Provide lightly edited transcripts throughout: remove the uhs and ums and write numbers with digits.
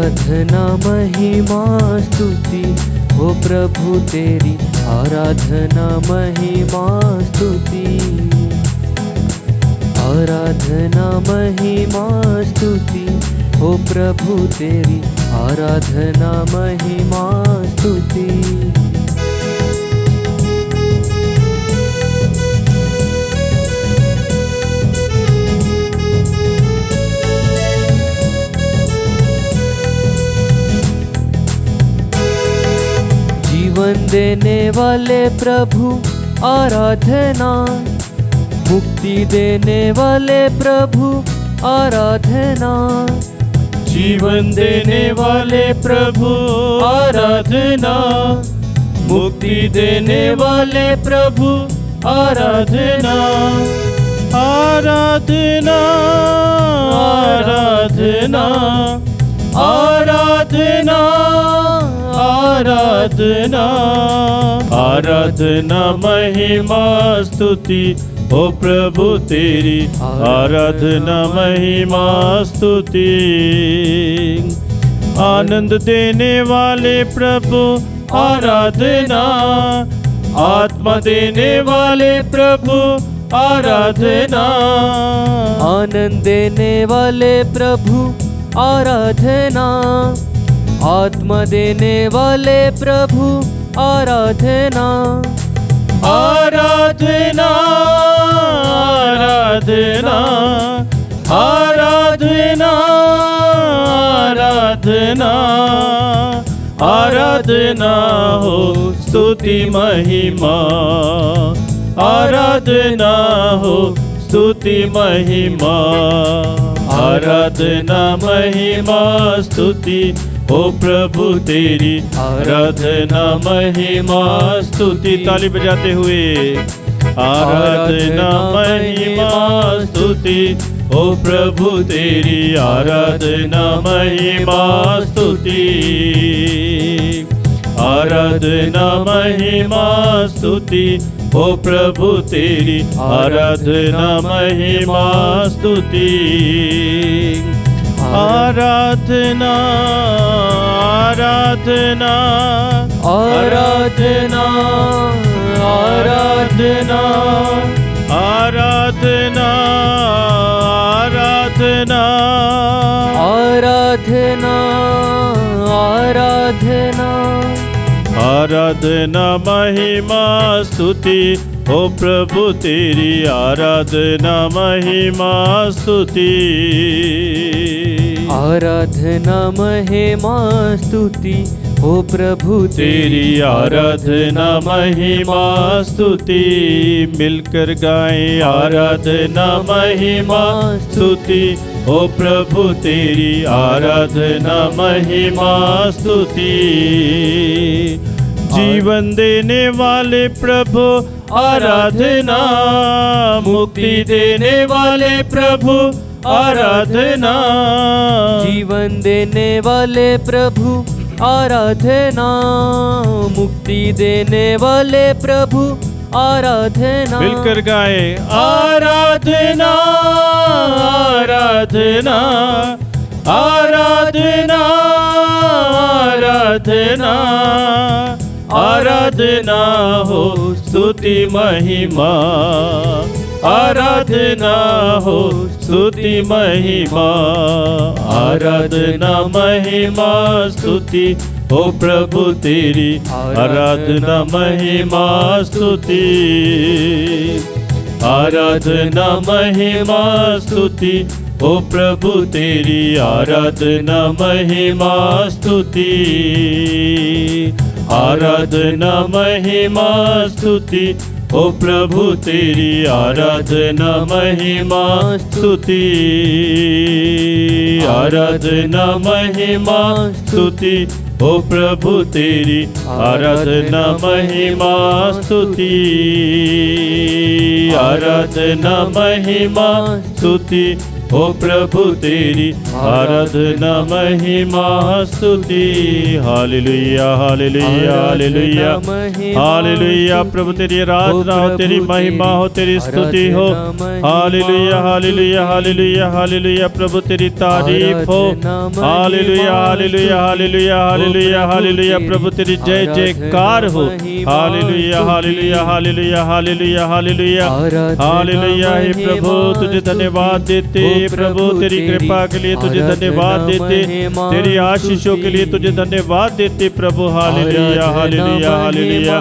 आराधना महिमा स्तुति हो प्रभु तेरी, आराधना महिमा स्तुति, आराधना महिमा स्तुति हो प्रभु तेरी, आराधना महिमा स्तुति। जीवन देने वाले प्रभु आराधना, मुक्ति देने वाले प्रभु आराधना, जीवन देने वाले प्रभु आराधना, मुक्ति देने वाले प्रभु आराधना, आराधना आराधना आराधना आराधना, आराधना महिमा स्तुति हो प्रभु तेरी, आराधना महिमा स्तुति। आनंद देने वाले प्रभु आराधना, आत्मा देने वाले प्रभु आराधना, आनंद देने वाले प्रभु आराधना, आत्मा देने वाले प्रभु आराधना, आराधना आराधना आराधना आराधना, आराधना हो स्तुति महिमा, आराधना हो स्तुति महिमा, आराधना महिमा स्तुति ओ प्रभु तेरी, आराधना महिमा स्तुति। ताली बजाते हुए आराधना महिमा स्तुति ओ प्रभु तेरी, आराधना महिमा स्तुति, आराधना महिमा स्तुति ओ प्रभु तेरी, आराधना महिमा स्तुति, आराधना आराधना आराधना आराधना आराधना आराधना आराधना आराधना, आराधना महिमा स्तुति ओ प्रभु तेरी, आराधना महिमा स्तुति, आराधना महिमा स्तुति ओ प्रभु तेरी, आराधना महिमा स्तुति। मिलकर गाएं आराधना महिमा स्तुति ओ प्रभु तेरी, आराधना महिमा स्तुति। जीवन देने वाले प्रभु आराधना, मुक्ति देने वाले प्रभु आराधना, जीवन देने वाले प्रभु आराधना, मुक्ति देने वाले प्रभु आराधना। मिलकर गाए आराधना आराधना आराधना आराधना, आराधना हो स्तुति महिमा, आराधना हो स्तुति महिमा, आराधना महिमा स्तुति ओ प्रभु तेरी, आराधना महिमा स्तुति, आराधना महिमा स्तुति ओ प्रभु तेरी, आराधना महिमा स्तुति, आराधना महिमा स्तुति ओ प्रभु तेरी, आराधना महिमा स्तुति, आराधना महिमा स्तुति ओ प्रभु तेरी, आराधना महिमा स्तुति, आराधना महिमा स्तुति ओ प्रभु तेरी आराधना महिमा स्तुति। Hallelujah hallelujah hallelujah hallelujah. प्रभु तेरी आराधना हो, तेरी महिमा हो, तेरी स्तुति हो। Hallelujah hallelujah hallelujah hallelujah. प्रभु तेरी तारीफ हो। Hallelujah hallelujah hallelujah hallelujah hallelujah. प्रभु तेरी जय जयकार हो। Hallelujah hallelujah hallelujah hallelujah hallelujah hallelujah. हे प्रभु तुझे धन्यवाद देते, प्रभु तेरी कृपा के लिए तुझे धन्यवाद देते, तेरी आशीषों के लिए तुझे धन्यवाद देते प्रभु। Hallelujah hallelujah hallelujah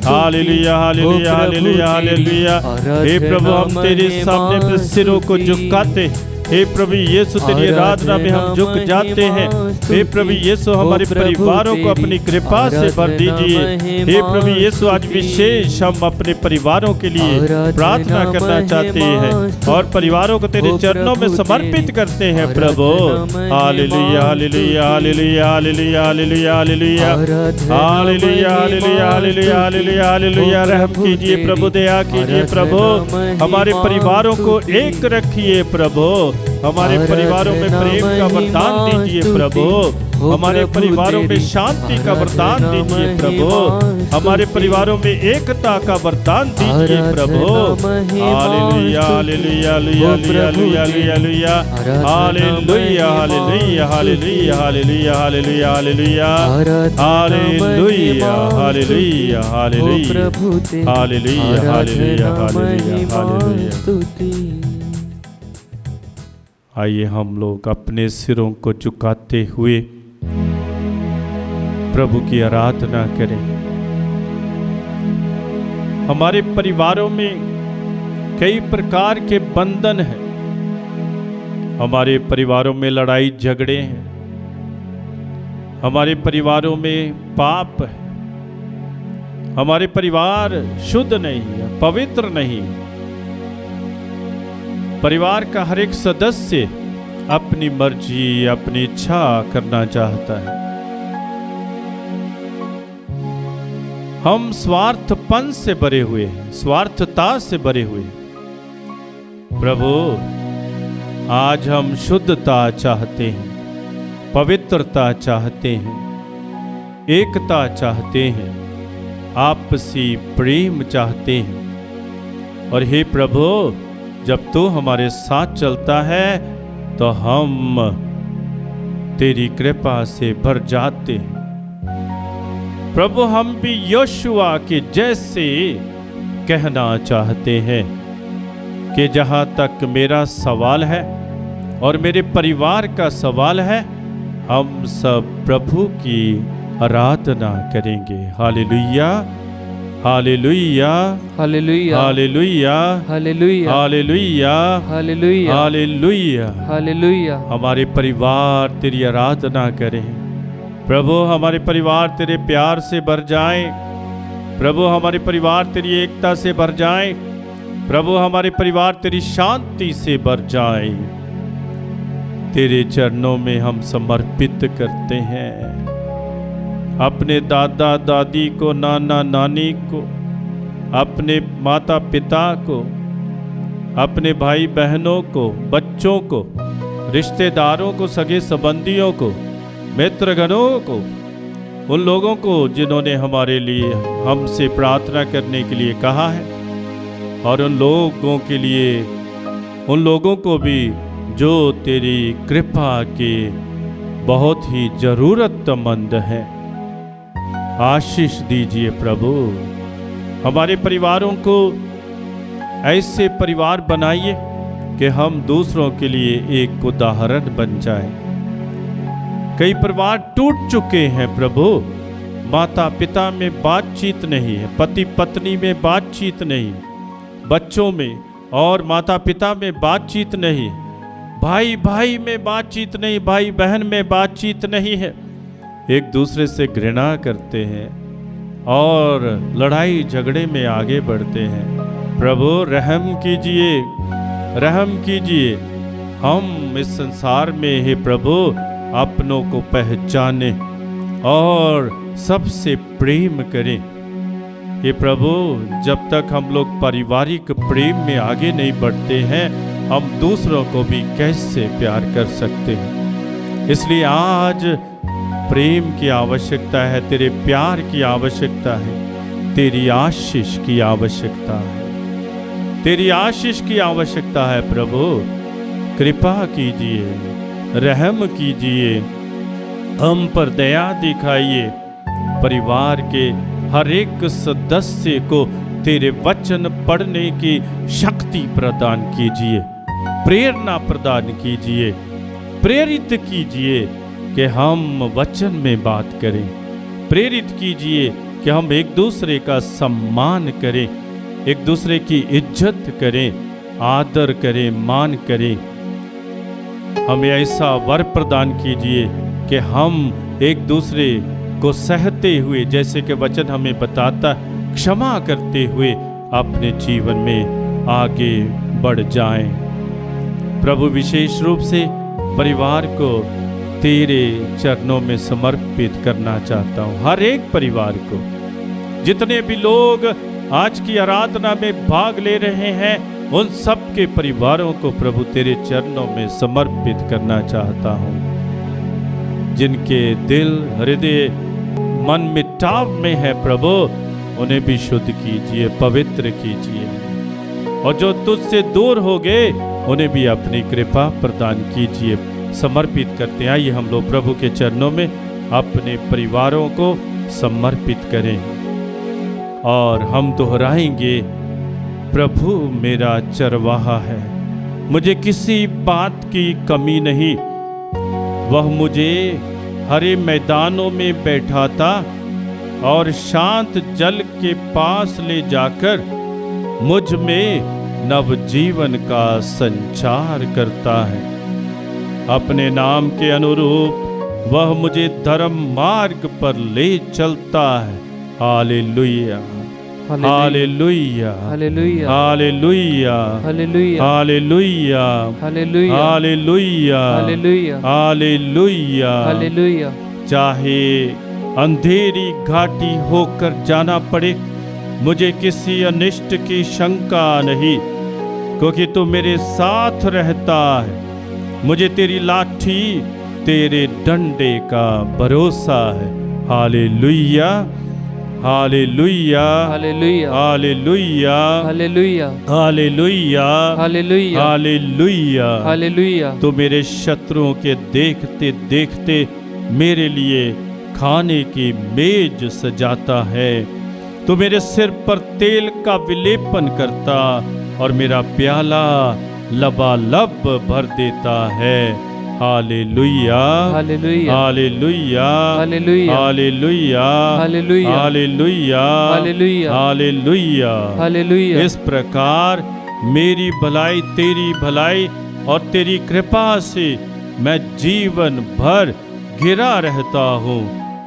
hallelujah hallelujah hallelujah hallelujah. हे प्रभु हम तेरे सामने अपने सिरों को झुकाते, हे प्रभु यीशु तेरी आराधना में हम झुक जाते हैं। हे प्रभु यीशु हमारे परिवारों को अपनी कृपा से भर दीजिए। हे प्रभु यीशु आज विशेष हम अपने परिवारों के लिए प्रार्थना करना चाहते हैं और परिवारों को तेरे चरणों में समर्पित करते हैं प्रभु। Hallelujah hallelujah hallelujah hallelujah hallelujah hallelujah hallelujah hallelujah hallelujah hallelujah hallelujah. रहम कीजिए प्रभु, दया कीजिए प्रभु, हमारे परिवारों को एक रखिए प्रभु। हमारे परिवारों में प्रेम का वरदान दीजिए प्रभु, हमारे परिवारों में शांति का वरदान दीजिए प्रभु, हमारे परिवारों में एकता का वरदान दीजिए प्रभु। Hallelujah hallelujah hallelujah hallelujah hallelujah hallelujah hallelujah hallelujah hallelujah hallelujah hallelujah hallelujah hallelujah hallelujah hallelujah hallelujah. आइए हम लोग अपने सिरों को झुकाते हुए प्रभु की आराधना करें। हमारे परिवारों में कई प्रकार के बंधन हैं, हमारे परिवारों में लड़ाई झगड़े हैं, हमारे परिवारों में पाप है, हमारे परिवार शुद्ध नहीं है, पवित्र नहीं है। परिवार का हर एक सदस्य अपनी मर्जी अपनी इच्छा करना चाहता है। हम स्वार्थपन से भरे हुए हैं, स्वार्थता से भरे हुए हैं। प्रभु आज हम शुद्धता चाहते हैं, पवित्रता चाहते हैं, एकता चाहते हैं, आपसी प्रेम चाहते हैं। और हे प्रभु जब तू हमारे साथ चलता है तो हम तेरी कृपा से भर जाते हैं। प्रभु हम भी योशुआ के जैसे कहना चाहते हैं कि जहाँ तक मेरा सवाल है और मेरे परिवार का सवाल है, हम सब प्रभु की आराधना करेंगे। Hallelujah hallelujah hallelujah hallelujah hallelujah hallelujah hallelujah hallelujah hallelujah. हमारे परिवार तेरी आराधना करें प्रभु, हमारे परिवार तेरे प्यार से भर जाएं प्रभु, हमारे परिवार तेरी एकता से भर जाएं प्रभु, हमारे परिवार तेरी शांति से भर जाएं। तेरे चरणों में हम समर्पित करते हैं अपने दादा दादी को, नाना नानी को, अपने माता पिता को, अपने भाई बहनों को, बच्चों को, रिश्तेदारों को, सगे संबंधियों को, मित्रगणों को, उन लोगों को जिन्होंने हमारे लिए हमसे प्रार्थना करने के लिए कहा है, और उन लोगों के लिए, उन लोगों को भी जो तेरी कृपा के बहुत ही जरूरतमंद हैं। आशीष दीजिए प्रभु, हमारे परिवारों को ऐसे परिवार बनाइए कि हम दूसरों के लिए एक उदाहरण बन जाए। कई परिवार टूट चुके हैं प्रभु, माता पिता में बातचीत नहीं है, पति पत्नी में बातचीत नहीं, बच्चों में और माता पिता में बातचीत नहीं, भाई भाई में बातचीत नहीं, भाई बहन में बातचीत नहीं है, एक दूसरे से घृणा करते हैं और लड़ाई झगड़े में आगे बढ़ते हैं। प्रभु रहम कीजिए, रहम कीजिए। हम इस संसार में हे प्रभु अपनों को पहचाने और सबसे प्रेम करें। हे प्रभु जब तक हम लोग पारिवारिक प्रेम में आगे नहीं बढ़ते हैं, हम दूसरों को भी कैसे प्यार कर सकते हैं। इसलिए आज प्रेम की आवश्यकता है, तेरे प्यार की आवश्यकता है, तेरी आशीष की आवश्यकता है, तेरी आशीष की आवश्यकता है। प्रभु कृपा कीजिए, रहम कीजिए, हम पर दया दिखाइए। परिवार के हर एक सदस्य को तेरे वचन पढ़ने की शक्ति प्रदान कीजिए, प्रेरणा प्रदान कीजिए, प्रेरित कीजिए कि हम वचन में बात करें। प्रेरित कीजिए कि हम एक दूसरे का सम्मान करें, एक दूसरे की इज्जत करें, आदर करें, मान करें। हमें ऐसा वर प्रदान कीजिए कि हम एक दूसरे को सहते हुए, जैसे कि वचन हमें बताता, क्षमा करते हुए अपने जीवन में आगे बढ़ जाएं। प्रभु विशेष रूप से परिवार को तेरे चरणों में समर्पित करना चाहता हूँ। हर एक परिवार को, जितने भी लोग आज की आराधना में भाग ले रहे हैं, उन सब के परिवारों को प्रभु तेरे चरणों में समर्पित करना चाहता हूँ। जिनके दिल, हृदय, मन मिटाव में है प्रभु, उन्हें भी शुद्ध कीजिए, पवित्र कीजिए। और जो तुझसे दूर हो गए, उन्हें भी अपनी कृपा प्रदान कीजिए। समर्पित करते हैं। आइए हम लोग प्रभु के चरणों में अपने परिवारों को समर्पित करें और हम दोहराएंगे, प्रभु मेरा चरवाहा है, मुझे किसी बात की कमी नहीं। वह मुझे हरे मैदानों में बैठाता और शांत जल के पास ले जाकर मुझ में नवजीवन का संचार करता है। अपने नाम के अनुरूप वह मुझे धर्म मार्ग पर ले चलता है। Hallelujah, hallelujah, hallelujah, hallelujah, hallelujah, hallelujah, hallelujah, hallelujah, hallelujah, hallelujah. Hallelujah. चाहे अंधेरी घाटी होकर जाना पड़े, मुझे किसी अनिष्ट की शंका नहीं, क्योंकि तू मेरे साथ रहता है। मुझे तेरी लाठी, तेरे डंडे का भरोसा है। Hallelujah, hallelujah, hallelujah, hallelujah, hallelujah, hallelujah, hallelujah, hallelujah. Hallelujah. तो मेरे शत्रुओं के देखते देखते मेरे लिए खाने की मेज सजाता है। तो मेरे सिर पर तेल का विलेपन करता और मेरा प्याला लबालब भर देता है। Hallelujah, hallelujah, hallelujah, hallelujah, hallelujah, hallelujah, hallelujah, hallelujah, hallelujah. Hallelujah. इस प्रकार मेरी भलाई, तेरी भलाई और तेरी कृपा से मैं जीवन भर घिरा रहता हूँ।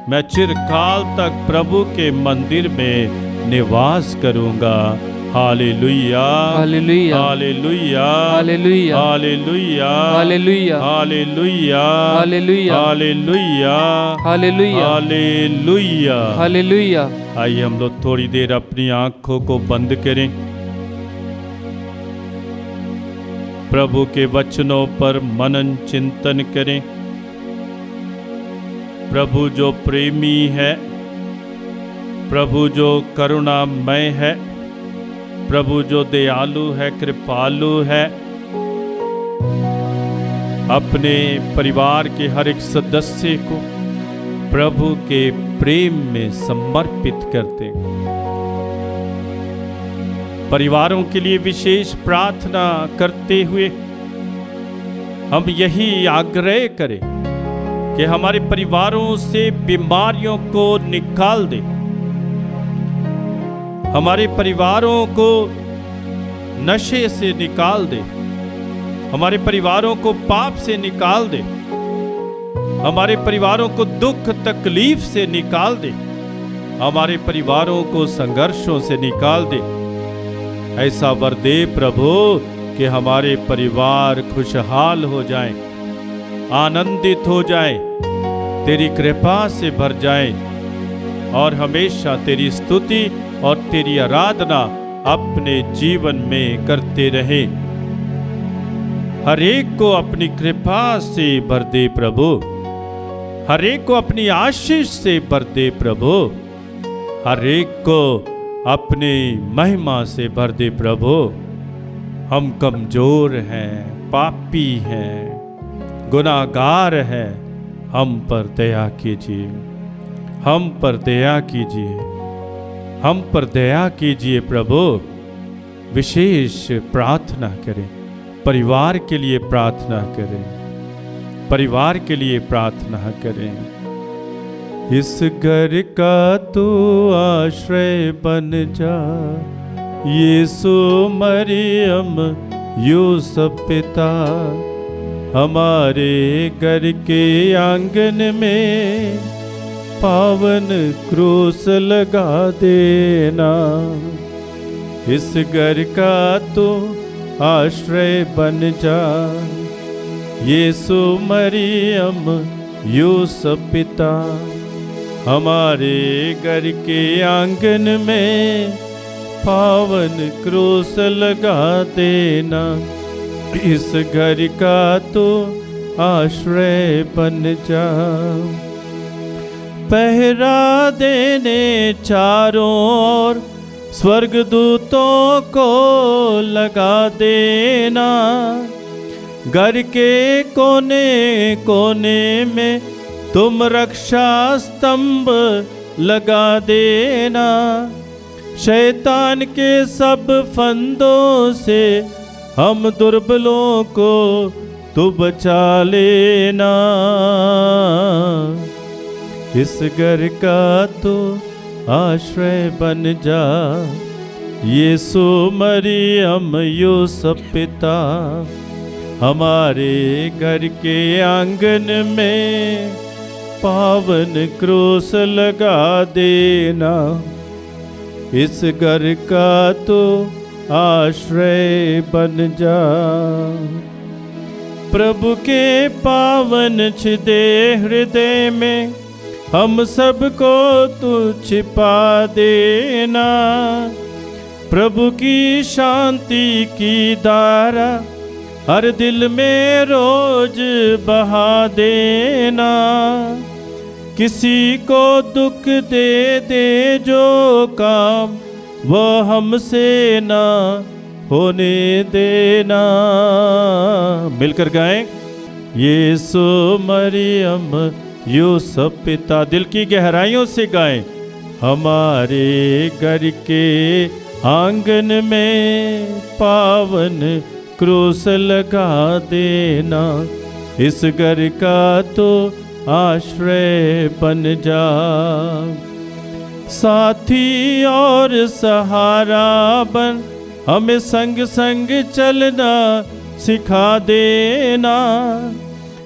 मैं चिरकाल तक प्रभु के मंदिर में निवास करूँगा। Hallelujah, hallelujah, hallelujah, hallelujah, hallelujah, hallelujah, hallelujah, hallelujah, hallelujah, hallelujah, hallelujah. Hallelujah. आइए हम लोग थोड़ी देर अपनी आंखों को बंद करें, प्रभु के वचनों पर मनन चिंतन करें। प्रभु जो प्रेमी है, प्रभु जो करुणामय है, प्रभु जो दयालु है, कृपालु है, अपने परिवार के हर एक सदस्य को प्रभु के प्रेम में समर्पित करते। परिवारों के लिए विशेष प्रार्थना करते हुए हम यही आग्रह करें कि हमारे परिवारों से बीमारियों को निकाल दे, हमारे परिवारों को नशे से निकाल दे, हमारे परिवारों को पाप से निकाल दे, हमारे परिवारों को दुख तकलीफ से निकाल दे, हमारे परिवारों को संघर्षों से निकाल दे। ऐसा वर दे प्रभु कि हमारे परिवार खुशहाल हो जाएं, आनंदित हो जाएं, तेरी कृपा से भर जाएं और हमेशा तेरी स्तुति और तेरी आराधना अपने जीवन में करते रहें। हर एक को अपनी कृपा से भर दे प्रभु, हर एक को अपनी आशीष से भर दे प्रभु, हर एक को अपनी महिमा से भर दे प्रभु। हम कमजोर हैं, पापी हैं, गुनाहगार हैं, हम पर दया कीजिए, हम पर दया कीजिए, हम पर दया कीजिए प्रभु। विशेष प्रार्थना करें, परिवार के लिए प्रार्थना करें, परिवार के लिए प्रार्थना करें। इस घर का तू आश्रय बन जा, यीशु मरियम यूसुफ पिता, हमारे घर के आंगन में पावन क्रूस लगा देना। इस घर का तू आश्रय बन जा, यीशु मरियम यूसुफ पिता, हमारे घर के आंगन में पावन क्रूस लगा देना। इस घर का तो आश्रय बन जा। पहरा देने चारों ओर स्वर्गदूतों को लगा देना। घर के कोने कोने में तुम रक्षा स्तंभ लगा देना। शैतान के सब फंदों से हम दुर्बलों को तू बचा लेना। इस घर का तो आश्रय बन जा, यीशु मरियम यूसुफ पिता, हमारे घर के आंगन में पावन क्रूस लगा देना। इस घर का तो आश्रय बन जा। प्रभु के पावन छिदे हृदय में हम सबको तू छिपा देना। प्रभु की शांति की धारा हर दिल में रोज बहा देना। किसी को दुख दे दे जो काम वो हमसे ना होने देना। मिलकर गाएं, यीशु मरियम यूसुफ पिता। दिल की गहराइयों से गाएं, हमारे घर के आंगन में पावन क्रूस लगा देना। इस घर का तो आश्रय बन जा। साथी और सहारा बन हमें संग संग चलना सिखा देना।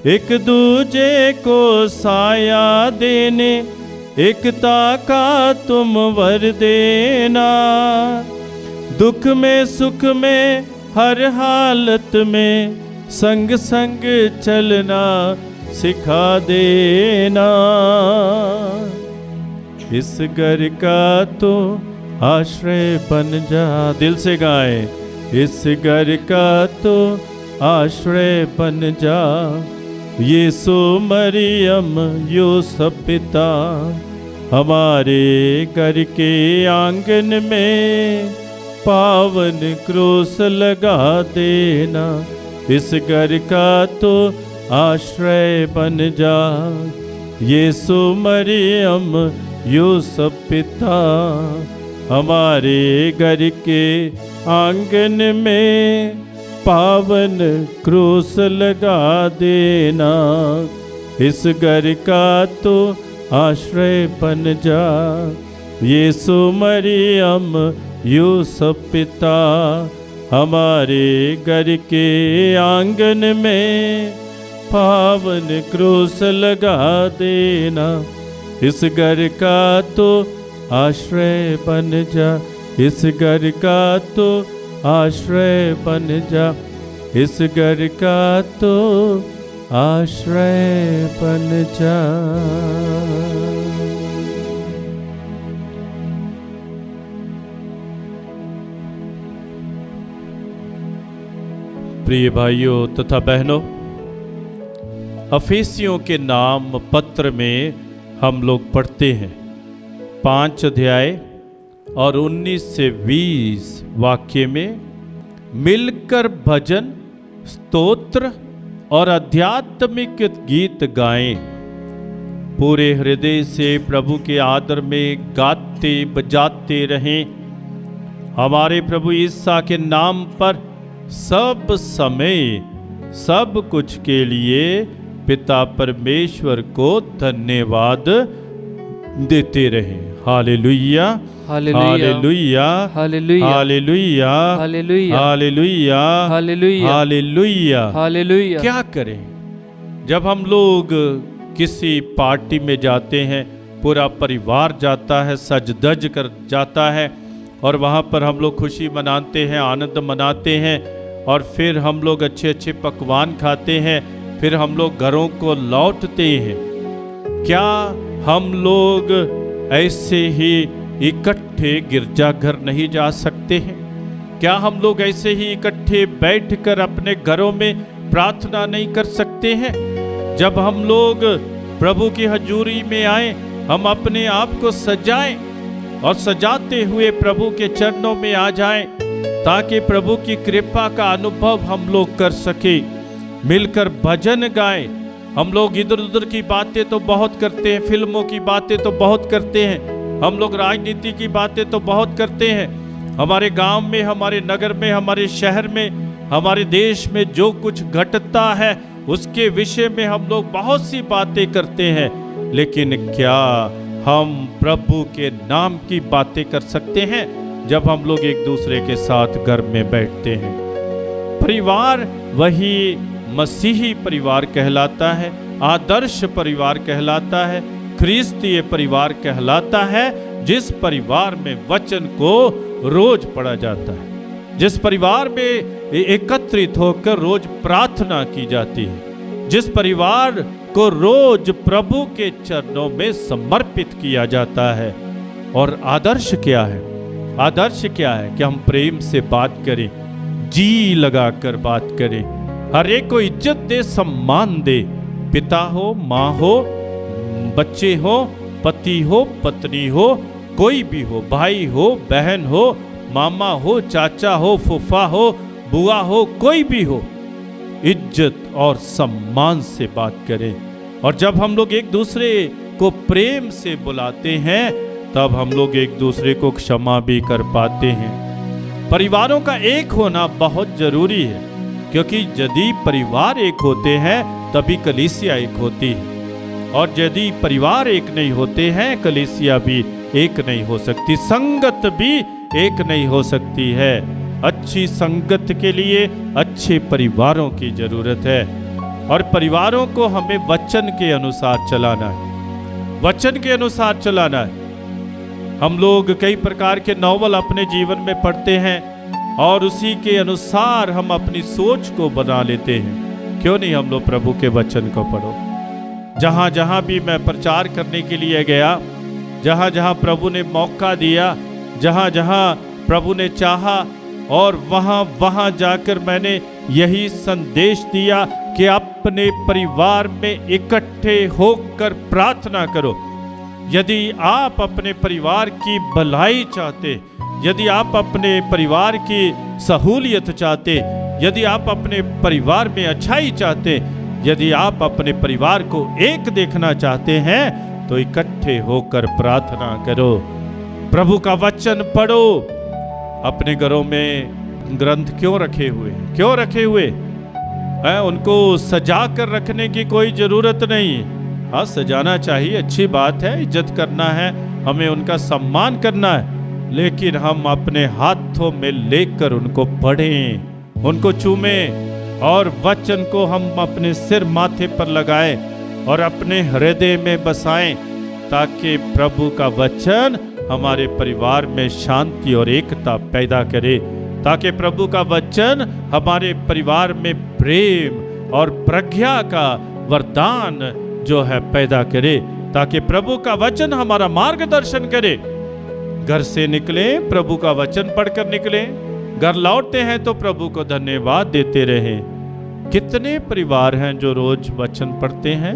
एक दूजे को साया देने एकता का तुम वर देना। दुख में सुख में हर हालत में संग संग चलना सिखा देना। इस घर का तो आश्रय बन जा। दिल से गाएं, इस घर का तो आश्रय बन जा। यीशु मरियम यूसुफ पिता, हमारे घर के आंगन में पावन क्रूस लगा देना। इस घर का तो आश्रय बन जा। यीशु मरियम यूसुफ पिता, हमारे घर के आंगन में पावन क्रूस लगा देना। इस घर का तो आश्रय बन जा। यीशु मरियम यूसुफ पिता, हमारे घर के आंगन में पावन क्रूस लगा देना। इस घर का तो आश्रय बन जा। इस घर का तो आश्रय बन जा। इस घर का तो आश्रय बन जा। प्रिय भाइयों तथा बहनों, अफेसियों के नाम पत्र में हम लोग पढ़ते हैं 5 अध्याय और 19 से 20 वाक्य में मिलकर भजन, स्तोत्र और आध्यात्मिक गीत गाएं, पूरे हृदय से प्रभु के आदर में गाते बजाते रहें। हमारे प्रभु ईसा के नाम पर सब समय सब कुछ के लिए पिता परमेश्वर को धन्यवाद देते रहें। Hallelujah, hallelujah, hallelujah, hallelujah, hallelujah, hallelujah, hallelujah, hallelujah. Hallelujah. क्या करें जब हम लोग किसी पार्टी में जाते हैं, पूरा परिवार जाता है, सज धज कर जाता है और वहाँ पर हम लोग खुशी मनाते हैं, आनंद मनाते हैं और फिर हम लोग अच्छे अच्छे पकवान खाते हैं, फिर हम लोग घरों को लौटते हैं। क्या हम लोग ऐसे ही इकट्ठे गिरजाघर नहीं जा सकते हैं? क्या हम लोग ऐसे ही इकट्ठे बैठकर अपने घरों में प्रार्थना नहीं कर सकते हैं? जब हम लोग प्रभु की हजूरी में आए, हम अपने आप को सजाएं और सजाते हुए प्रभु के चरणों में आ जाएं, ताकि प्रभु की कृपा का अनुभव हम लोग कर सके। मिलकर भजन गाएं। हम लोग इधर उधर की बातें तो बहुत करते हैं, फिल्मों की बातें तो बहुत करते हैं, हम लोग राजनीति की बातें तो बहुत करते हैं। हमारे गांव में, हमारे नगर में, हमारे शहर में, हमारे देश में जो कुछ घटता है उसके विषय में हम लोग बहुत सी बातें करते हैं, लेकिन क्या हम प्रभु के नाम की बातें कर सकते हैं जब हम लोग एक दूसरे के साथ घर में बैठते हैं? परिवार वही मसीही परिवार कहलाता है, आदर्श परिवार कहलाता है, ख्रिस्तीय परिवार कहलाता है, जिस परिवार में वचन को रोज पढ़ा जाता है, जिस परिवार में एकत्रित होकर रोज प्रार्थना की जाती है, जिस परिवार को रोज प्रभु के चरणों में समर्पित किया जाता है। और आदर्श क्या है? आदर्श क्या है कि हम प्रेम से बात करें, जी लगाकर बात करें, हर एक को इज्जत दे, सम्मान दे, पिता हो, माँ हो, बच्चे हो, पति हो, पत्नी हो, कोई भी हो, भाई हो, बहन हो, मामा हो, चाचा हो, फूफा हो, बुआ हो, कोई भी हो, इज्जत और सम्मान से बात करें। और जब हम लोग एक दूसरे को प्रेम से बुलाते हैं, तब हम लोग एक दूसरे को क्षमा भी कर पाते हैं। परिवारों का एक होना बहुत जरूरी है, क्योंकि यदि परिवार एक होते हैं तभी कलीसिया एक होती है, और यदि परिवार एक नहीं होते हैं, कलीसिया भी एक नहीं हो सकती, संगत भी एक नहीं हो सकती है। अच्छी संगत के लिए अच्छे परिवारों की जरूरत है, और परिवारों को हमें वचन के अनुसार चलाना है, वचन के अनुसार चलाना है। हम लोग कई प्रकार के नॉवल अपने जीवन में पढ़ते हैं और उसी के अनुसार हम अपनी सोच को बना लेते हैं। क्यों नहीं हम लोग प्रभु के वचन को पढ़ो? जहाँ जहाँ भी मैं प्रचार करने के लिए गया, जहाँ जहाँ प्रभु ने मौका दिया, जहाँ जहाँ प्रभु ने चाहा, और वहाँ वहाँ जाकर मैंने यही संदेश दिया कि अपने परिवार में इकट्ठे होकर प्रार्थना करो। यदि आप अपने परिवार की भलाई चाहते, यदि आप अपने परिवार की सहूलियत चाहते, यदि आप अपने परिवार में अच्छाई चाहते, यदि आप अपने परिवार को एक देखना चाहते हैं, तो इकट्ठे होकर प्रार्थना करो, प्रभु का वचन पढ़ो। अपने घरों में ग्रंथ क्यों रखे हुए हैं? क्यों रखे हुए हैं? उनको सजा कर रखने की कोई जरूरत नहीं। हाँ, सजाना चाहिए, अच्छी बात है, इज्जत करना है, हमें उनका सम्मान करना है, लेकिन हम अपने हाथों में लेकर उनको पढ़ें, उनको चूमें, और वचन को हम अपने सिर माथे पर लगाएं और अपने हृदय में बसाएं, ताकि प्रभु का वचन हमारे परिवार में शांति और एकता पैदा करे, ताकि प्रभु का वचन हमारे परिवार में प्रेम और प्रज्ञा का वरदान जो है पैदा करे, ताकि प्रभु का वचन हमारा मार्गदर्शन करे। घर से निकले प्रभु का वचन पढ़कर निकले, घर लौटते हैं तो प्रभु को धन्यवाद देते रहें। कितने परिवार हैं जो रोज वचन पढ़ते हैं?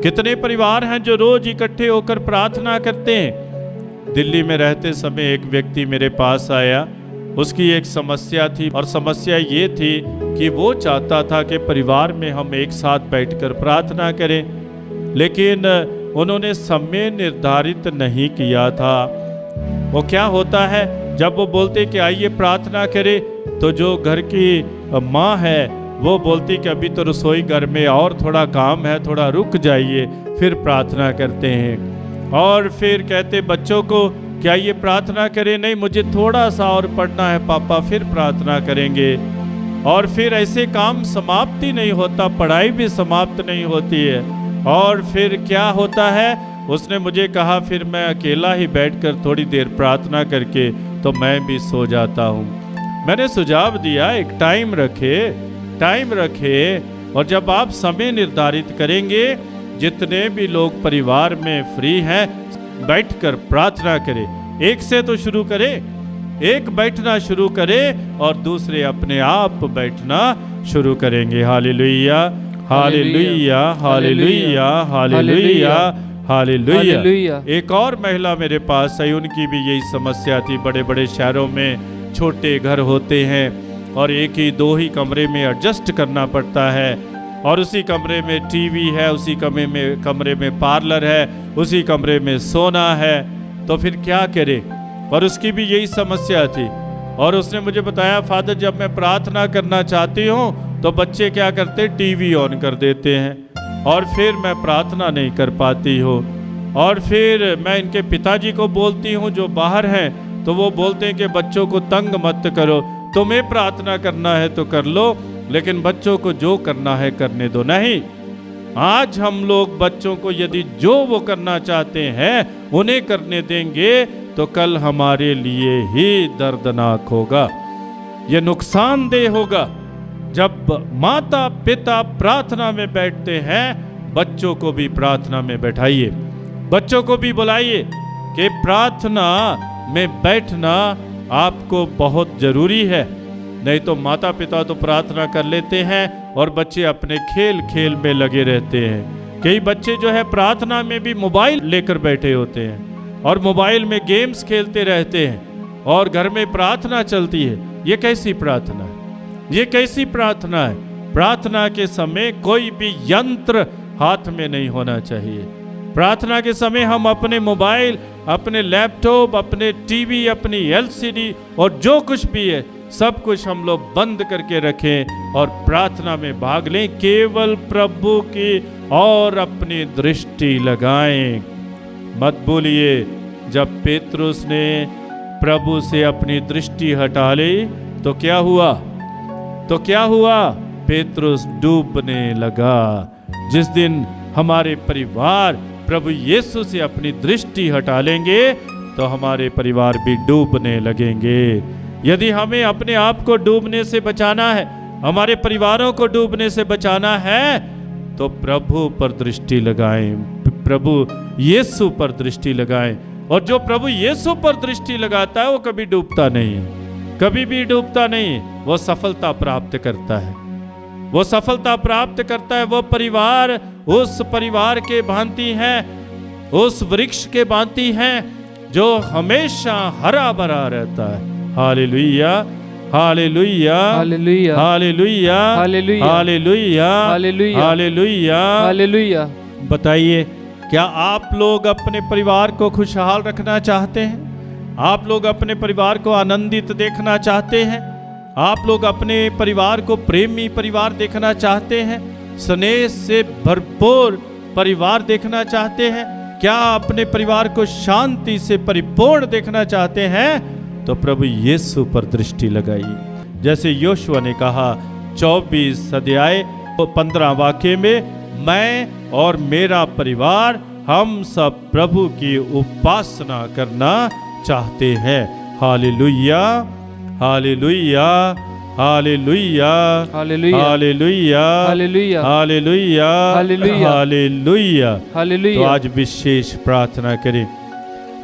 कितने परिवार हैं जो रोज इकट्ठे होकर प्रार्थना करते हैं? दिल्ली में रहते समय एक व्यक्ति मेरे पास आया। उसकी एक समस्या थी और समस्या ये थी कि वो चाहता था कि परिवार में हम एक साथ बैठकर प्रार्थना करें, लेकिन उन्होंने समय निर्धारित नहीं किया था। वो क्या होता है, जब वो बोलते कि आइए प्रार्थना करें, तो जो घर की माँ है वो बोलती कि अभी तो रसोई घर में और थोड़ा काम है, थोड़ा रुक जाइए, फिर प्रार्थना करते हैं। और फिर कहते बच्चों को क्या ये प्रार्थना करें? नहीं, मुझे थोड़ा सा और पढ़ना है पापा, फिर प्रार्थना करेंगे। और फिर ऐसे काम समाप्त ही नहीं होता, पढ़ाई भी समाप्त नहीं होती है। और फिर क्या होता है, उसने मुझे कहा फिर मैं अकेला ही बैठकर थोड़ी देर प्रार्थना करके तो मैं भी सो जाता हूँ। मैंने सुझाव दिया एक टाइम रखे और जब आप समय निर्धारित करेंगे, जितने भी लोग परिवार में फ्री हैं बैठकर प्रार्थना करें। एक से तो शुरू करें, एक बैठना शुरू करें और दूसरे अपने आप बैठना शुरू करेंगे। Hallelujah, hallelujah, hallelujah, hallelujah, hallelujah. एक और महिला मेरे पास आई, उनकी भी यही समस्या थी। बड़े बड़े शहरों में छोटे घर होते हैं और एक ही दो ही कमरे में एडजस्ट करना पड़ता है, और उसी कमरे में टीवी है, उसी कमरे में पार्लर है, उसी कमरे में सोना है, तो फिर क्या करे? और उसकी भी यही समस्या थी। और उसने मुझे बताया, फादर जब मैं प्रार्थना करना चाहती हूँ तो बच्चे क्या करते, टीवी ऑन कर देते हैं और फिर मैं प्रार्थना नहीं कर पाती हूँ। और फिर मैं इनके पिताजी को बोलती हूँ जो बाहर हैं, तो वो बोलते हैं कि बच्चों को तंग मत करो, तुम्हें प्रार्थना करना है तो कर लो, लेकिन बच्चों को जो करना है करने दो। नहीं, आज हम लोग बच्चों को यदि जो वो करना चाहते हैं उन्हें करने देंगे तो कल हमारे लिए ही दर्दनाक होगा, ये नुकसानदेह होगा। जब माता पिता प्रार्थना में बैठते हैं, बच्चों को भी प्रार्थना में बैठाइए, बच्चों को भी बुलाइए कि प्रार्थना में बैठना आपको बहुत जरूरी है। नहीं तो माता पिता तो प्रार्थना कर लेते हैं और बच्चे अपने खेल में लगे रहते हैं। कई बच्चे जो है प्रार्थना में भी मोबाइल लेकर बैठे होते हैं और मोबाइल में गेम्स खेलते रहते हैं और घर में प्रार्थना चलती है। ये कैसी प्रार्थना है? ये कैसी प्रार्थना है? प्रार्थना के समय कोई भी यंत्र हाथ में नहीं होना चाहिए। प्रार्थना के समय हम अपने मोबाइल, अपने लैपटॉप, अपने टीवी, अपनी एलसीडी और जो कुछ भी है सब कुछ हम लोग बंद करके रखें और प्रार्थना में भाग लें। केवल प्रभु की और अपनी दृष्टि लगाएं। मत भूलिए, जब पेतरुस ने प्रभु से अपनी दृष्टि हटा ली तो क्या हुआ? पेतरुस डूबने लगा। जिस दिन हमारे परिवार प्रभु यीशु से अपनी दृष्टि हटा लेंगे तो हमारे परिवार भी डूबने लगेंगे। यदि हमें अपने आप को डूबने से बचाना है, हमारे परिवारों को डूबने से बचाना है, तो प्रभु पर दृष्टि लगाएं, प्रभु यीशु पर दृष्टि लगाएं। और जो प्रभु यीशु पर दृष्टि लगाता है वो कभी डूबता नहीं है, कभी भी डूबता नहीं। वो सफलता प्राप्त करता है, वो सफलता प्राप्त करता है। वो परिवार उस परिवार के भांति है, उस वृक्ष के भांति है जो हमेशा हरा भरा रहता है। Hallelujah, hallelujah, hallelujah, hallelujah, hallelujah, hallelujah, hallelujah, hallelujah, hallelujah. बताइए, क्या आप लोग अपने परिवार को खुशहाल रखना चाहते हैं? आप लोग अपने परिवार को आनंदित देखना चाहते हैं? आप लोग अपने परिवार को प्रेमी परिवार देखना चाहते हैं? स्नेह से भरपूर परिवार देखना चाहते हैं? क्या अपने परिवार को शांति से परिपूर्ण देखना चाहते हैं? तो प्रभु यीशु पर दृष्टि लगाइए। जैसे योशुआ ने कहा 24 अध्याय 15 वाक्य में, मैं और मेरा परिवार हम सब प्रभु की उपासना करना चाहते हैं। Hallelujah, hallelujah, hallelujah, hallelujah, hallelujah, hallelujah, hallelujah, hallelujah, hallelujah. Hallelujah. तो आज विशेष प्रार्थना करें,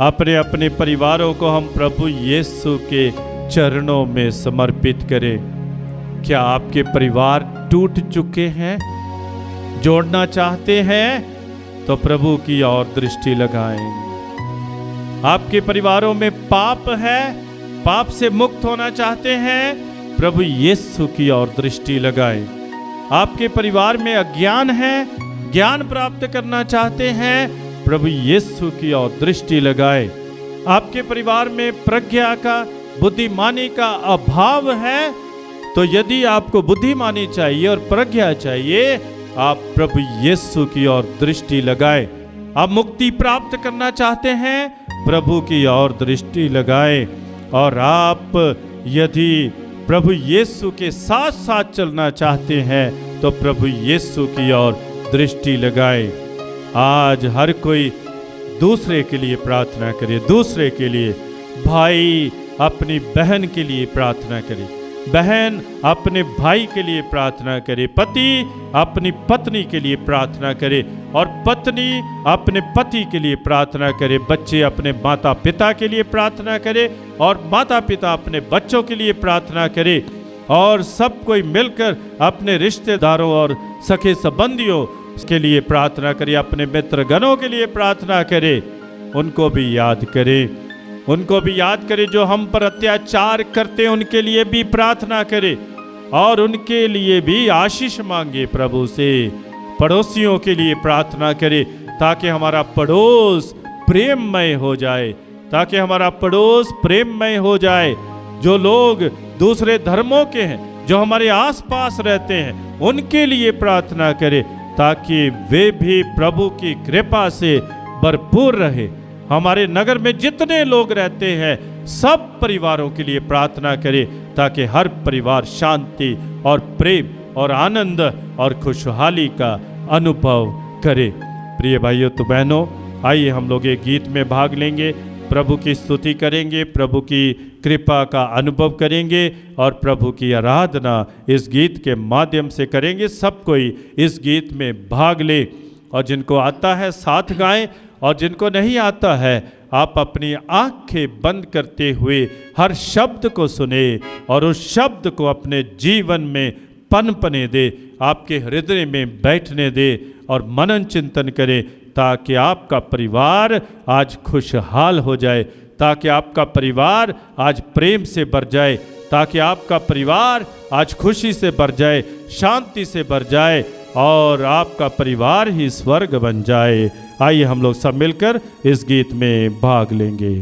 अपने अपने परिवारों को हम प्रभु यीशु के चरणों में समर्पित करें। क्या आपके परिवार टूट चुके हैं, जोड़ना चाहते हैं, तो प्रभु की ओर दृष्टि लगाएं। आपके परिवारों में पाप है, पाप से मुक्त होना चाहते हैं, प्रभु यीशु की ओर दृष्टि लगाएं। आपके परिवार में अज्ञान है, ज्ञान प्राप्त करना चाहते हैं, प्रभु यीशु की ओर दृष्टि लगाएं। आपके परिवार में प्रज्ञा का, बुद्धिमानी का अभाव है, तो यदि आपको बुद्धिमानी चाहिए और प्रज्ञा चाहिए, आप प्रभु यीशु की ओर दृष्टि लगाएं। आप मुक्ति प्राप्त करना चाहते हैं, प्रभु की ओर दृष्टि लगाएं। और आप यदि प्रभु यीशु के साथ साथ चलना चाहते हैं, तो प्रभु यीशु की ओर दृष्टि लगाएं। आज हर कोई दूसरे के लिए प्रार्थना करे, दूसरे के लिए। भाई अपनी बहन के लिए प्रार्थना करे, बहन अपने भाई के लिए प्रार्थना करे, पति अपनी पत्नी के लिए प्रार्थना करे, और पत्नी अपने पति के लिए प्रार्थना करे, बच्चे अपने माता पिता के लिए प्रार्थना करे, और माता पिता अपने बच्चों के लिए प्रार्थना करे, और सब कोई मिलकर अपने रिश्तेदारों और सखे संबंधियों के लिए प्रार्थना करे, अपने मित्रगणों के लिए प्रार्थना करे। उनको भी याद करें, उनको भी याद करें जो हम पर अत्याचार करते हैं, उनके लिए भी प्रार्थना करें, और उनके लिए भी आशीष मांगे प्रभु से। पड़ोसियों के लिए प्रार्थना करें, ताकि हमारा पड़ोस प्रेममय हो जाए, ताकि हमारा पड़ोस प्रेममय हो जाए। जो लोग दूसरे धर्मों के हैं, जो हमारे आसपास रहते हैं, उनके लिए प्रार्थना करें, ताकि वे भी प्रभु की कृपा से भरपूर रहे। हमारे नगर में जितने लोग रहते हैं, सब परिवारों के लिए प्रार्थना करें, ताकि हर परिवार शांति और प्रेम और आनंद और खुशहाली का अनुभव करे। प्रिय भाइयों तो बहनों, आइए हम लोग एक गीत में भाग लेंगे, प्रभु की स्तुति करेंगे, प्रभु की कृपा का अनुभव करेंगे, और प्रभु की आराधना इस गीत के माध्यम से करेंगे। सब कोई इस गीत में भाग ले, और जिनको आता है साथ गाएं, और जिनको नहीं आता है आप अपनी आंखें बंद करते हुए हर शब्द को सुने, और उस शब्द को अपने जीवन में पनपने दे, आपके हृदय में बैठने दे, और मनन चिंतन करें, ताकि आपका परिवार आज खुशहाल हो जाए, ताकि आपका परिवार आज प्रेम से भर जाए, ताकि आपका परिवार आज खुशी से भर जाए, शांति से भर जाए, और आपका परिवार ही स्वर्ग बन जाए। आइए हम लोग सब मिलकर इस गीत में भाग लेंगे।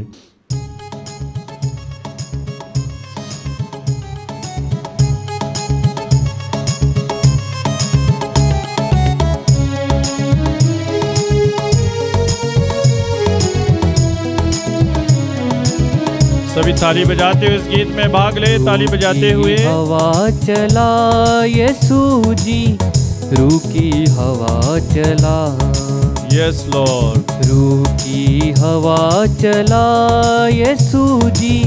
सभी ताली बजाते हुए इस गीत में भाग ले, ताली बजाते हुए। हवा चला यीशु जी, रूकी हवा चला, यस लॉर्ड। रूकी हवा चला यीशु जी,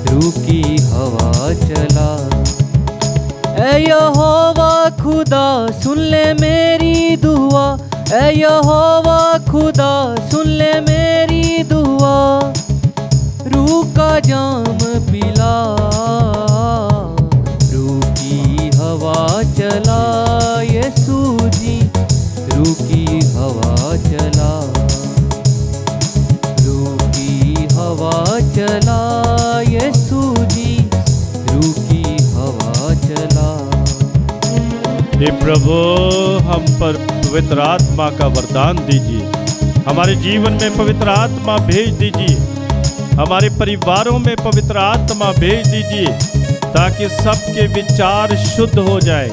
रूकी हवा चला। ऐ यहोवा खुदा सुन ले मेरी दुआ, ऐ यहोवा खुदा सुन ले मेरी दुआ। रूह का जाम पिला, रूकी हवा चला यीशु जी, रूकी हवा चला, रूकी हवा चला यीशु जी, रूकी हवा चला। हे प्रभु, हम पर पवित्र आत्मा का वरदान दीजिए, हमारे जीवन में पवित्र आत्मा भेज दीजिए, हमारे परिवारों में पवित्र आत्मा भेज दीजिए, ताकि सबके विचार शुद्ध हो जाए,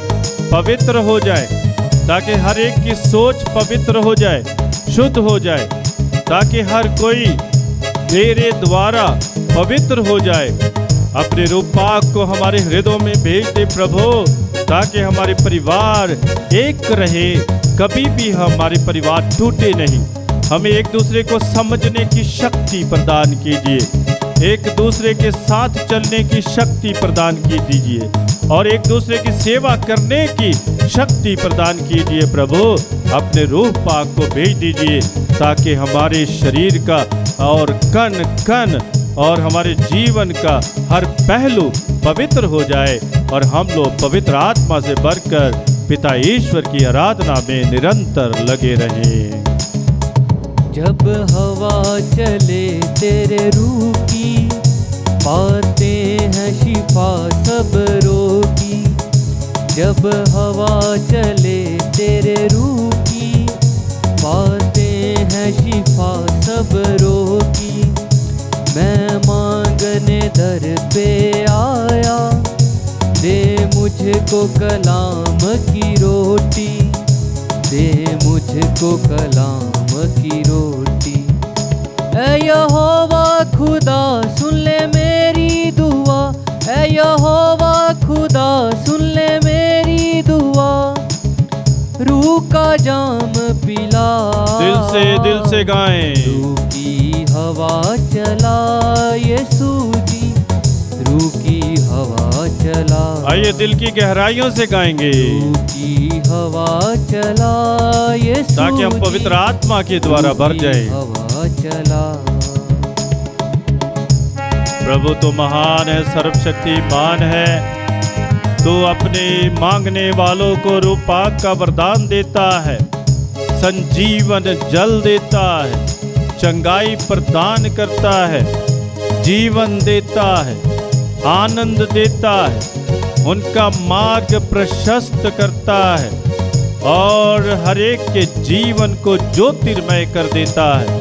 पवित्र हो जाए, ताकि हर एक की सोच पवित्र हो जाए, शुद्ध हो जाए, ताकि हर कोई तेरे द्वारा पवित्र हो जाए। अपने रूपाक को हमारे हृदयों में भेज दे प्रभु, ताकि हमारे परिवार एक रहे, कभी भी हमारे परिवार टूटे नहीं। हमें एक दूसरे को समझने की शक्ति प्रदान कीजिए, एक दूसरे के साथ चलने की शक्ति प्रदान कीजिए, और एक दूसरे की सेवा करने की शक्ति प्रदान कीजिए प्रभु। अपने रूह पाक को भेज दीजिए, ताकि हमारे शरीर का और कण कण और हमारे जीवन का हर पहलू पवित्र हो जाए और हम लोग पवित्र आत्मा से भरकर पिता ईश्वर की आराधना में निरंतर लगे रहें। जब हवा चले तेरे रूह की, पाते हैं शिफा सब रोग की। जब हवा चले तेरे रूह की, पाते हैं शिफा सब रोग की। मैं मांगने दर पे आया, दे मुझको कलाम की रोटी, दे मुझको कलाम की रोटी। ऐ यहोवा खुदा सुन ले मेरी दुआ, ऐ यहोवा खुदा सुन ले मेरी दुआ। रूह का जाम पिला, दिल से गाएं। रूह की हवा चला यीशु जी, रूह की हवा चला। आइए दिल की गहराइयों से गाएंगे, रूह की हवा चला यीशु, ताकि हम पवित्र आत्मा के द्वारा भर जाएं। हवा चला। प्रभु तो महान है, सर्वशक्तिमान है। तो अपने मांगने वालों को रूपाक का वरदान देता है, संजीवन जल देता है, चंगाई प्रदान करता है, जीवन देता है, आनंद देता है, उनका मार्ग प्रशस्त करता है और हर एक के जीवन को ज्योतिर्मय कर देता है।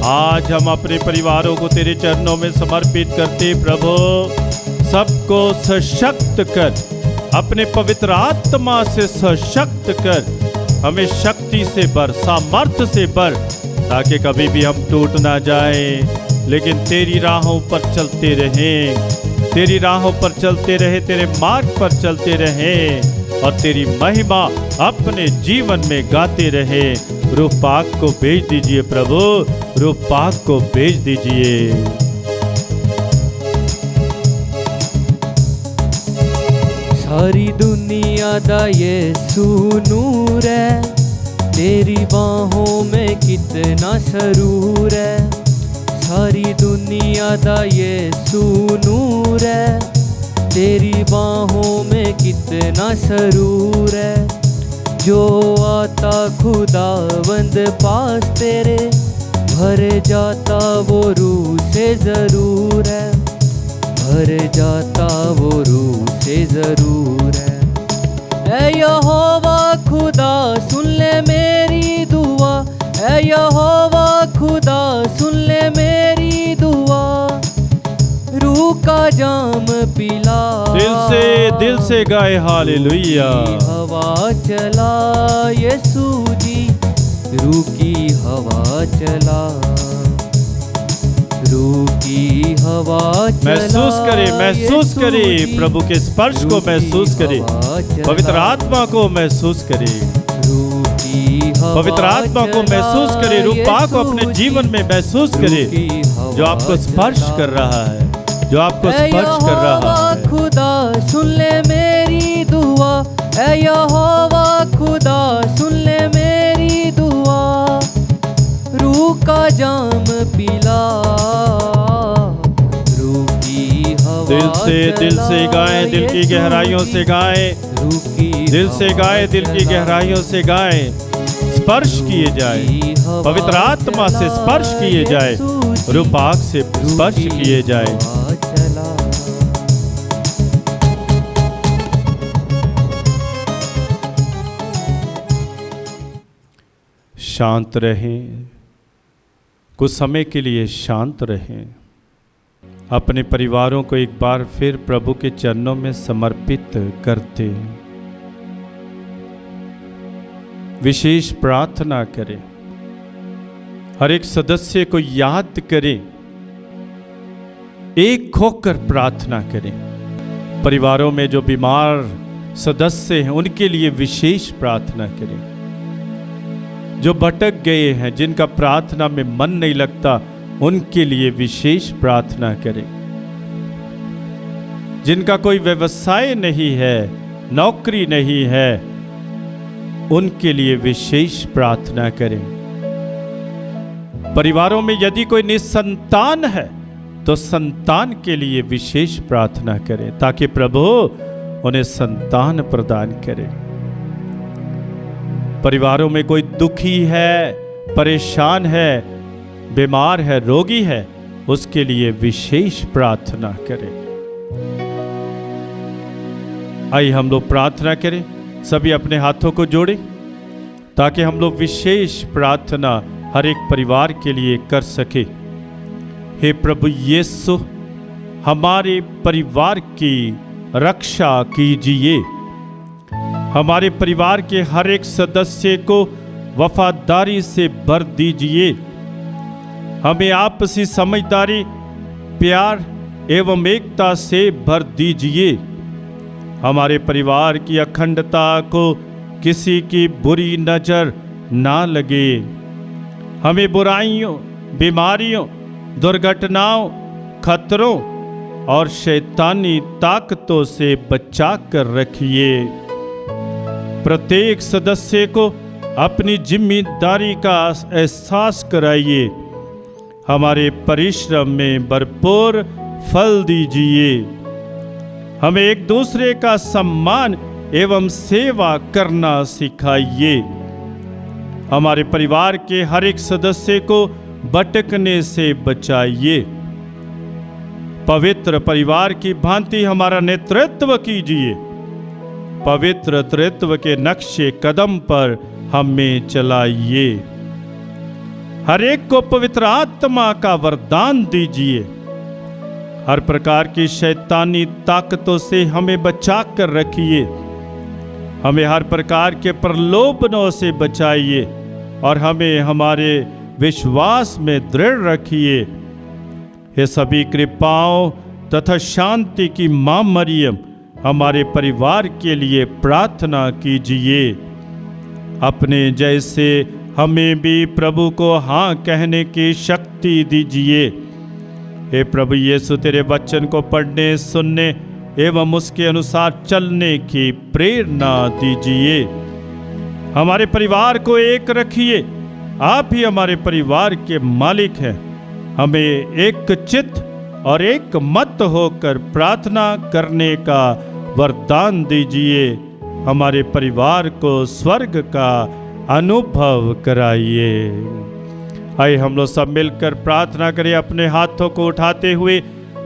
आज हम अपने परिवारों को तेरे चरणों में समर्पित करते प्रभु, सबको सशक्त कर, अपने पवित्र आत्मा से सशक्त कर, हमें शक्ति से भर, सामर्थ्य से भर, ताकि कभी भी हम टूट ना जाएं, लेकिन तेरी राहों पर चलते रहें, तेरी राहों पर चलते रहे, तेरे मार्ग पर चलते रहें और तेरी महिमा अपने जीवन में गाते रहे। रूह पाक को भेज दीजिए प्रभु, रूह पाक को भेज दीजिए। सारी दुनिया दा यीशु नूर है, तेरी बाहों में कितना सरूर है। सारी दुनिया दा यीशु नूर है, तेरी बाहों में कितना सरूर है। जो आता खुदावंद पास तेरे, भर जाता वो रूह से जरूर है, भर जाता वो रूह से जरूर है। ऐ यहोवा खुदा सुन ले मेरी दुआ, ऐ यहोवा खुदा सुन ले मेरी दुआ। रूह का जाम पिला, दिल से गाए हालेलुया। हवा चला यीशु जी, रूह की हवा चला, रूह की हवा चला। महसूस करे प्रभु के स्पर्श को महसूस करे, पवित्र आत्मा को महसूस करे, पवित्र आत्मा को महसूस करे, रूह पाक को अपने जीवन में महसूस करे, जो आपको स्पर्श कर रहा है, जो आपको स्पर्श कर रहा है। खुदा सुन ले मेरी दुआ, ऐ यहोवा खुदा सुन ले मेरी दुआ। रूह का जाम पिला, रूह की हवा दिल से गाएं, दिल की गहराइयों से गाएं, दिल से गाएं, दिल की गहराइयों से गाएं। स्पर्श किए जाए, पवित्र आत्मा से स्पर्श किए जाए, रूह पाक से स्पर्श किए जाए। शांत रहें, कुछ समय के लिए शांत रहें। अपने परिवारों को एक बार फिर प्रभु के चरणों में समर्पित करते हैं। विशेष प्रार्थना करें, हर एक सदस्य को याद करें, एक होकर प्रार्थना करें। परिवारों में जो बीमार सदस्य हैं उनके लिए विशेष प्रार्थना करें। जो भटक गए हैं, जिनका प्रार्थना में मन नहीं लगता, उनके लिए विशेष प्रार्थना करें। जिनका कोई व्यवसाय नहीं है, नौकरी नहीं है, उनके लिए विशेष प्रार्थना करें। परिवारों में यदि कोई निसंतान है, तो संतान के लिए विशेष प्रार्थना करें ताकि प्रभु उन्हें संतान प्रदान करे। परिवारों में कोई दुखी है, परेशान है, बीमार है, रोगी है, उसके लिए विशेष प्रार्थना करें। आइए हम लोग प्रार्थना करें, सभी अपने हाथों को जोड़ें ताकि हम लोग विशेष प्रार्थना हर एक परिवार के लिए कर सके। हे प्रभु यीशु, हमारे परिवार की रक्षा कीजिए। हमारे परिवार के हर एक सदस्य को वफादारी से भर दीजिए। हमें आपसी समझदारी, प्यार एवं एकता से भर दीजिए। हमारे परिवार की अखंडता को किसी की बुरी नजर ना लगे। हमें बुराइयों, बीमारियों, दुर्घटनाओं, खतरों और शैतानी ताकतों से बचा कर रखिए। प्रत्येक सदस्य को अपनी जिम्मेदारी का एहसास कराइए। हमारे परिश्रम में भरपूर फल दीजिए। हमें एक दूसरे का सम्मान एवं सेवा करना सिखाइए। हमारे परिवार के हर एक सदस्य को भटकने से बचाइए। पवित्र परिवार की भांति हमारा नेतृत्व कीजिए। पवित्र नेतृत्व के नक्शे कदम पर हमें चलाइए। हर एक को पवित्र आत्मा का वरदान दीजिए। हर प्रकार की शैतानी ताकतों से हमें बचा कर रखिए। हमें हर प्रकार के प्रलोभनों से बचाइए और हमें हमारे विश्वास में दृढ़ रखिए। ये सभी कृपाओं तथा शांति की मां मरियम, हमारे परिवार के लिए प्रार्थना कीजिए। अपने जैसे हमें भी प्रभु को हाँ कहने की शक्ति दीजिए। हे प्रभु यीशु, तेरे वचन को पढ़ने, सुनने एवं उसके अनुसार चलने की प्रेरणा दीजिए। हमारे परिवार को एक रखिए। आप ही हमारे परिवार के मालिक हैं। हमें एक चित्त और एक मत होकर प्रार्थना करने का वरदान दीजिए। हमारे परिवार को स्वर्ग का अनुभव कराइए। आइए हम लोग सब मिलकर प्रार्थना करें, अपने हाथों को उठाते हुए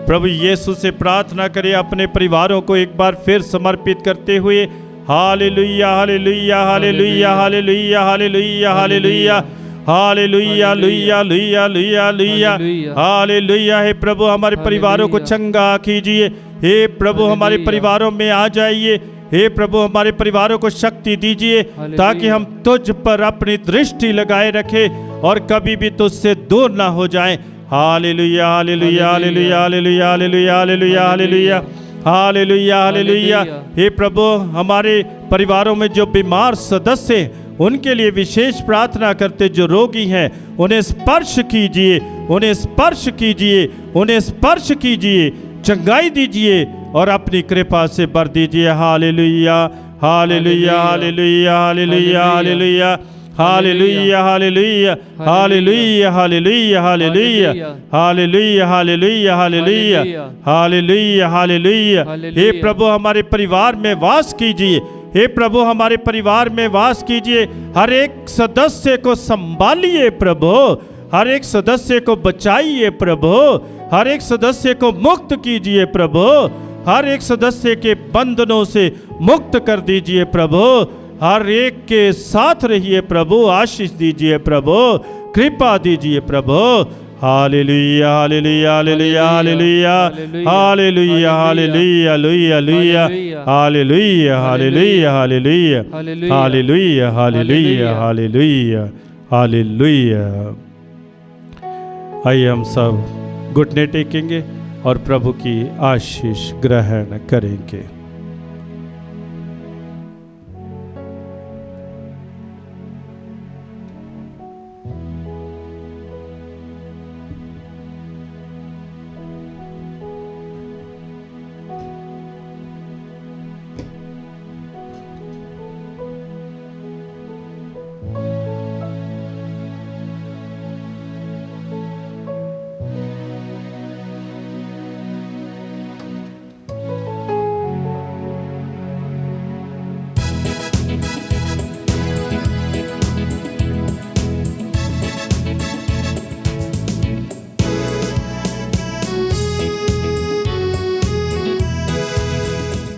प्रभु यीशु से प्रार्थना करें, अपने परिवारों को एक बार फिर समर्पित करते हुए। Hallelujah, hallelujah, hallelujah, hallelujah, hallelujah, hallelujah, hallelujah, लुया, लुया, लुया, लुया, हालेलुया। हे प्रभु, हमारे परिवारों को चंगा कीजिए। हे प्रभु, हमारे परिवारों में आ जाइए। हे प्रभु, हमारे परिवारों को शक्ति दीजिए ताकि हम तुझ पर अपनी दृष्टि लगाए रखें और कभी भी तुझसे दूर ना हो जाएं। Hallelujah, hallelujah, hallelujah, hallelujah, hallelujah, hallelujah, hallelujah, hallelujah, hallelujah. हे प्रभु, हमारे परिवारों में जो बीमार सदस्य हैं उनके लिए विशेष प्रार्थना करते। जो रोगी हैं उन्हें स्पर्श कीजिए, उन्हें स्पर्श कीजिए, उन्हें स्पर्श कीजिए, चंगाई दीजिए और अपनी कृपा से भर दीजिए। Hallelujah, hallelujah, hallelujah, hallelujah, hallelujah, hallelujah, hallelujah, hallelujah, hallelujah, hallelujah, hallelujah, hallelujah, hallelujah, hallelujah, hallelujah. हे प्रभु, हमारे परिवार में वास कीजिए। हे प्रभु, हमारे परिवार में वास कीजिए। हर एक सदस्य को संभालिए प्रभु। हर एक सदस्य को बचाइए प्रभु। हर एक सदस्य को मुक्त कीजिए प्रभु। हर एक सदस्य के बंधनों से मुक्त कर दीजिए प्रभु। हर एक के साथ रहिए प्रभु। आशीष दीजिए प्रभु, कृपा दीजिए प्रभु। Hallelujah, hallelujah, hallelujah, hallelujah, hallelujah, hallelujah, लुया, लुया, hallelujah, hallelujah, hallelujah, hallelujah, hallelujah, hallelujah, hallelujah. आइए हम सब घुटने टेकेंगे और प्रभु की आशीष ग्रहण करेंगे।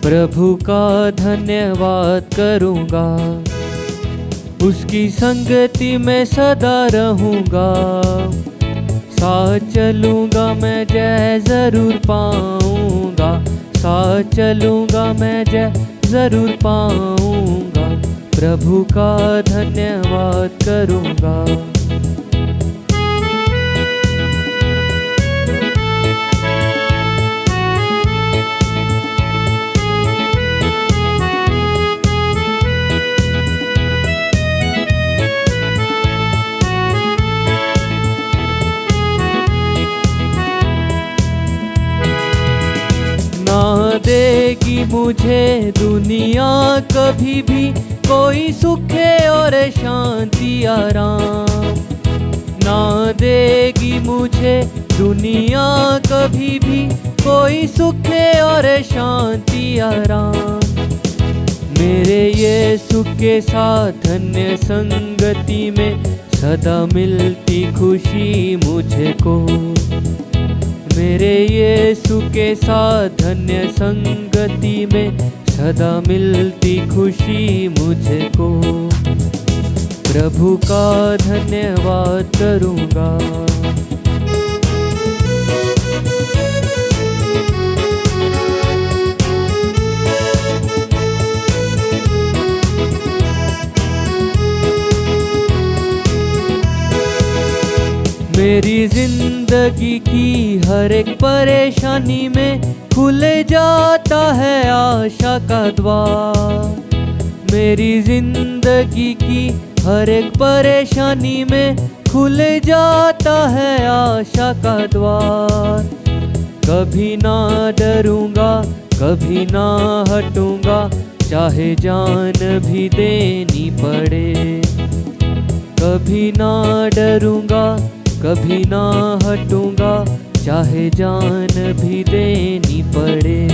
प्रभु का धन्यवाद करूँगा, उसकी संगति में सदा रहूँगा। साथ चलूँगा मैं जय ज़रूर पाऊँगा, साथ चलूँगा मैं जय ज़रूर पाऊँगा। प्रभु का धन्यवाद करूँगा। ना देगी मुझे दुनिया कभी भी कोई सुख और शांति आराम, ना देगी मुझे दुनिया कभी भी कोई सुख और शांति आराम। मेरे यीशु के साथ धन्य संगति में सदा मिलती खुशी मुझको, मेरे यीशु के साथ धन्य संगति में सदा मिलती खुशी मुझको। प्रभु का धन्यवाद करूँगा। मेरी जिंदगी की हर एक परेशानी में खुल जाता है आशा का द्वार। मेरी जिंदगी की हर एक परेशानी में खुल जाता है आशा का द्वार। कभी ना डरूंगा, कभी ना हटूंगा, चाहे जान भी देनी पड़े। कभी ना डरूंगा, कभी ना हटूंगा, चाहे जान भी देनी पड़े।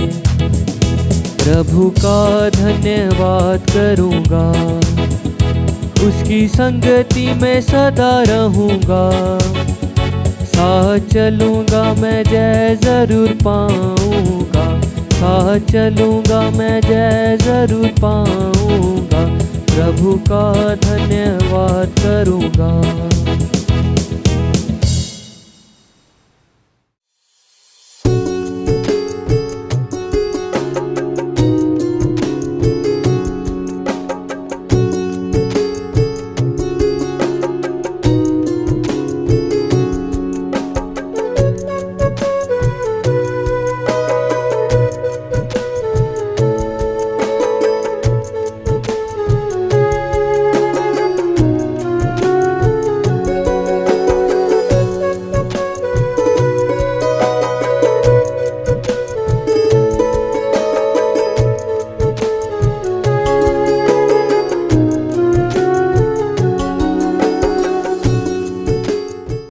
प्रभु का धन्यवाद करूँगा, उसकी संगति में सदा रहूँगा। साथ चलूँगा मैं जय ज़रूर पाऊँगा, साथ चलूँगा मैं जय ज़रूर पाऊँगा। प्रभु का धन्यवाद करूँगा।